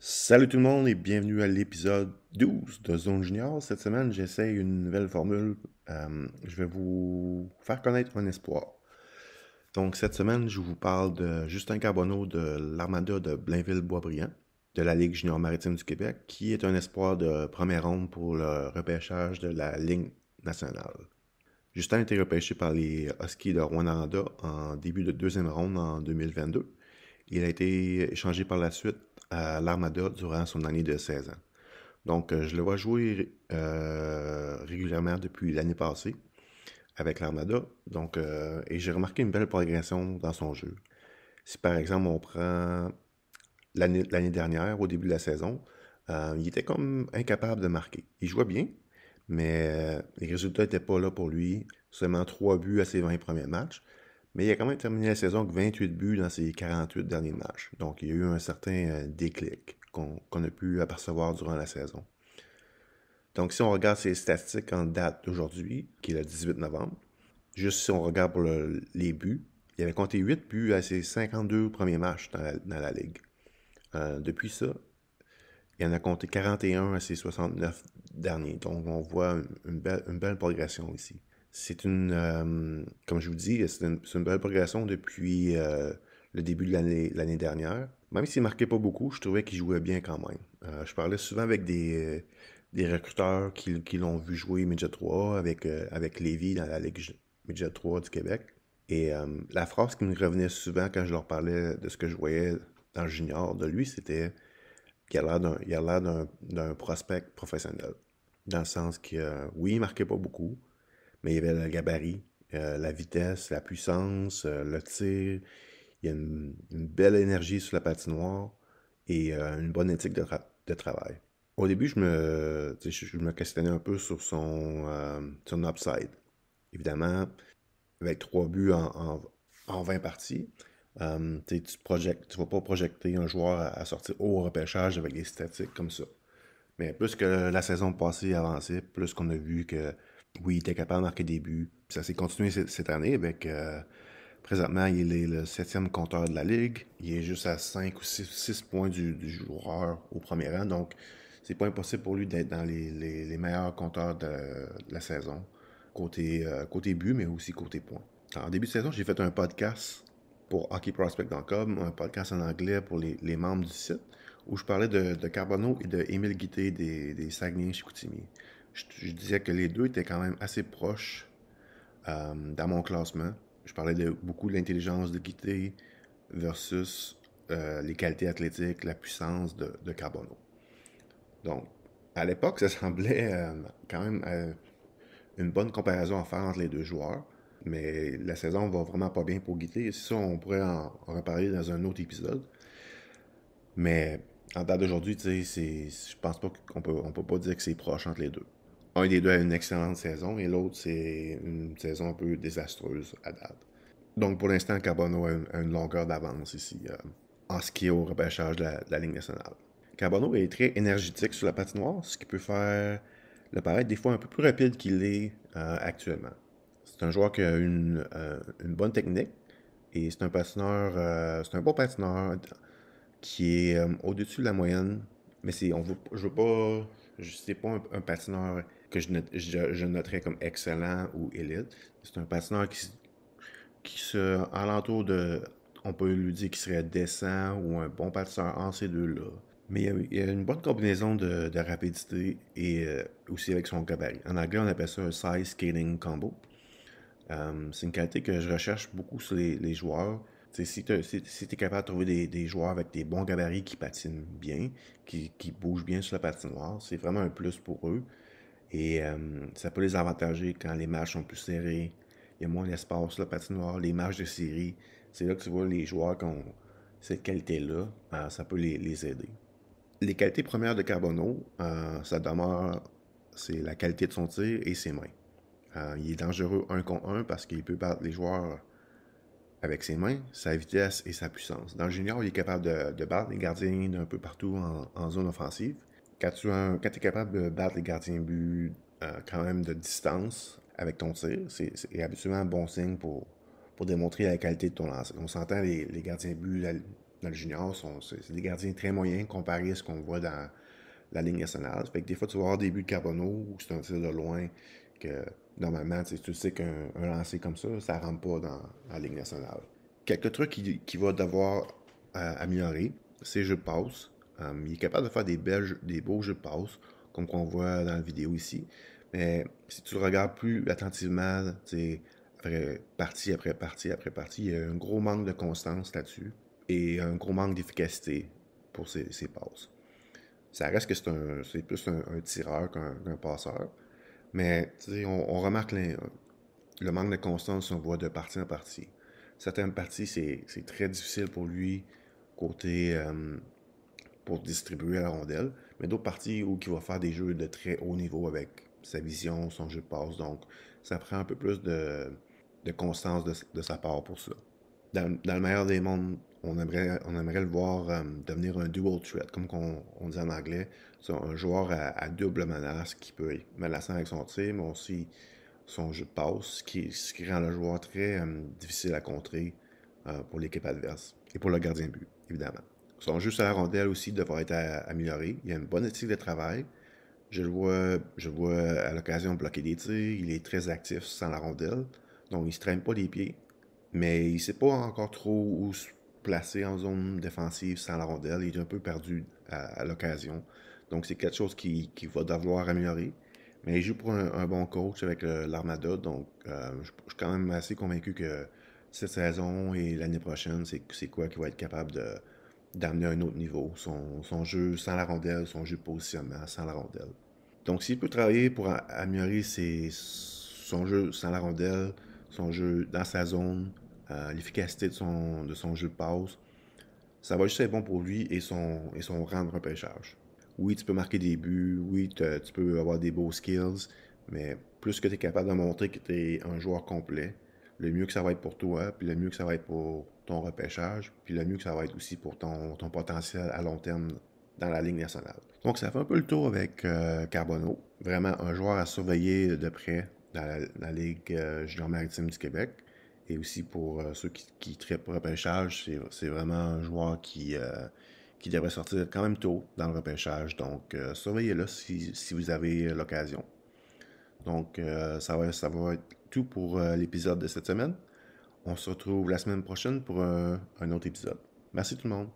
Salut tout le monde et bienvenue à l'épisode 12 de Zone Junior. Cette semaine, j'essaie une nouvelle formule. Je vais vous faire connaître un espoir. Donc, cette semaine, je vous parle de Justin Carbonneau de l'Armada de Blainville-Boisbriand, de la Ligue junior maritime du Québec, qui est un espoir de première ronde pour le repêchage de la Ligue nationale. Justin a été repêché par les Huskies de Rwanda en début de deuxième ronde en 2022. Il a été échangé par la suite à l'Armada durant son année de 16 ans. Donc, je le vois jouer régulièrement depuis l'année passée avec l'Armada. Donc, et j'ai remarqué une belle progression dans son jeu. Si par exemple on prend l'année dernière, au début de la saison, il était comme incapable de marquer. Il jouait bien, mais les résultats n'étaient pas là pour lui. Seulement 3 buts à ses 20 premiers matchs. Mais il a quand même terminé la saison avec 28 buts dans ses 48 derniers matchs. Donc il y a eu un certain déclic qu'on a pu apercevoir durant la saison. Donc si on regarde ses statistiques en date d'aujourd'hui, qui est le 18 novembre, juste si on regarde pour les buts, il avait compté 8 buts à ses 52 premiers matchs dans la Ligue. Depuis ça, il en a compté 41 à ses 69 derniers. Donc, on voit une belle progression ici. Comme je vous dis, c'est une belle progression depuis le début de l'année dernière. Même s'il ne marquait pas beaucoup, je trouvais qu'il jouait bien quand même. Je parlais souvent avec des recruteurs qui l'ont vu jouer Midget 3 avec Lévis dans la Ligue Midget 3 du Québec. Et la phrase qui me revenait souvent quand je leur parlais de ce que je voyais dans le junior de lui, c'était qu'il a l'air d'un prospect professionnel. Dans le sens que, oui, il marquait pas beaucoup, mais il y avait le gabarit, la vitesse, la puissance, le tir. Il y a une belle énergie sur la patinoire et une bonne éthique de travail. Au début, je me questionnais un peu sur son upside. Évidemment, avec 3 buts en 20 parties, tu ne vas pas projeter un joueur à sortir au repêchage avec des statistiques comme ça. Mais plus que la saison passée avançait, plus qu'on a vu que oui, il était capable de marquer des buts. Puis ça s'est continué cette année avec présentement, il est le septième compteur de la Ligue. Il est juste à 5 ou 6 points du joueur au premier rang. Donc, c'est pas impossible pour lui d'être dans les meilleurs compteurs de la saison. Côté but, mais aussi côté points. En début de saison, j'ai fait un podcast pour hockeyprospect.com, un podcast en anglais pour les membres du site, où je parlais de Carbonneau et de Émile Guité des Saguenay-Chicoutimi. Je disais que les deux étaient quand même assez proches dans mon classement. Je parlais beaucoup de l'intelligence de Guité versus les qualités athlétiques, la puissance de Carbonneau. Donc, à l'époque, ça semblait quand même une bonne comparaison à faire entre les deux joueurs. Mais la saison va vraiment pas bien pour Guité. Ça, on pourrait en reparler dans un autre épisode. Mais en date d'aujourd'hui, je pense pas on peut pas dire que c'est proche entre les deux. Un des deux a une excellente saison et l'autre, c'est une saison un peu désastreuse à date. Donc pour l'instant, Carbonneau a une longueur d'avance ici en ce qui est au repêchage de la Ligue nationale. Carbonneau est très énergétique sur la patinoire, ce qui peut faire le paraître des fois un peu plus rapide qu'il est actuellement. C'est un joueur qui a une bonne technique et c'est un bon patineur qui est au-dessus de la moyenne, mais je veux pas, c'est pas un patineur que je noterais comme excellent ou élite. C'est un patineur qui se, alentour de, on peut lui dire qu'il serait décent ou un bon patineur en ces deux-là. Mais il y a une bonne combinaison de rapidité et aussi avec son gabarit. En anglais, on appelle ça un size skating combo. C'est une qualité que je recherche beaucoup sur les joueurs. Si tu es capable de trouver des joueurs avec des bons gabarits qui patinent bien, qui bougent bien sur la patinoire, c'est vraiment un plus pour eux. Et ça peut les avantager quand les matchs sont plus serrés, il y a moins d'espace sur la patinoire, les matchs de série. C'est là que tu vois les joueurs qui ont cette qualité-là, ça peut les aider. Les qualités premières de Carbonneau, ça demeure, c'est la qualité de son tir et ses mains. Il est dangereux un contre un parce qu'il peut battre les joueurs avec ses mains, sa vitesse et sa puissance. Dans le junior, il est capable de battre les gardiens d'un peu partout en zone offensive. Quand tu es capable de battre les gardiens but quand même de distance avec ton tir, c'est habituellement un bon signe pour démontrer la qualité de ton lancer. On s'entend les gardiens but dans le junior, c'est des gardiens très moyens comparés à ce qu'on voit dans la Ligue nationale. Fait que des fois, tu vas avoir des buts de Carbonneau où c'est un tir de loin que normalement, tu sais qu'un lancer comme ça ne rentre pas dans la Ligue nationale. Quelques trucs qu'il va devoir améliorer, c'est jeux de passe. Il est capable de faire des beaux jeux de passe, comme qu'on voit dans la vidéo ici. Mais si tu le regardes plus attentivement, partie après partie après partie, il y a un gros manque de constance là-dessus et un gros manque d'efficacité pour ses passes. Ça reste que c'est plus un tireur qu'un passeur. Mais on remarque le manque de constance, on voit de partie en partie. Certaines parties, c'est très difficile pour lui côté pour distribuer la rondelle, mais d'autres parties où il va faire des jeux de très haut niveau avec sa vision, son jeu de passe. Donc, ça prend un peu plus de constance de sa part pour ça. Dans le meilleur des mondes, on aimerait le voir devenir un dual threat, comme on dit en anglais. C'est un joueur à double menace qui peut être menaçant avec son tir, mais aussi son jeu de passe, ce qui rend le joueur très difficile à contrer pour l'équipe adverse et pour le gardien de but, évidemment. Son jeu sur la rondelle aussi devrait être amélioré. Il a une bonne éthique de travail. Je le vois à l'occasion bloquer des tirs. Il est très actif sans la rondelle. Donc, il ne se traîne pas les pieds. Mais il ne sait pas encore trop où se placer en zone défensive sans la rondelle. Il est un peu perdu à l'occasion. Donc, c'est quelque chose qui va devoir améliorer. Mais il joue pour un bon coach avec l'Armada. Donc, je suis quand même assez convaincu que cette saison et l'année prochaine, c'est quoi qui va être capable d'amener à un autre niveau. Son jeu sans la rondelle, son jeu de positionnement sans la rondelle. Donc, s'il peut travailler pour améliorer son jeu sans la rondelle, son jeu dans sa zone, l'efficacité de son jeu de passe, ça va juste être bon pour lui et son rang de repêchage. Oui, tu peux marquer des buts, oui, tu peux avoir des beaux skills, mais plus que tu es capable de montrer que tu es un joueur complet, le mieux que ça va être pour toi, puis le mieux que ça va être pour ton repêchage, puis le mieux que ça va être aussi pour ton potentiel à long terme dans la Ligue nationale. Donc, ça fait un peu le tour avec Carbonneau. Vraiment un joueur à surveiller de près dans la Ligue junior maritime du Québec. Et aussi pour ceux qui trippent repêchage, c'est vraiment un joueur qui devrait sortir quand même tôt dans le repêchage. Donc, surveillez-le si vous avez l'occasion. Donc, ça va être tout pour l'épisode de cette semaine. On se retrouve la semaine prochaine pour un autre épisode. Merci tout le monde.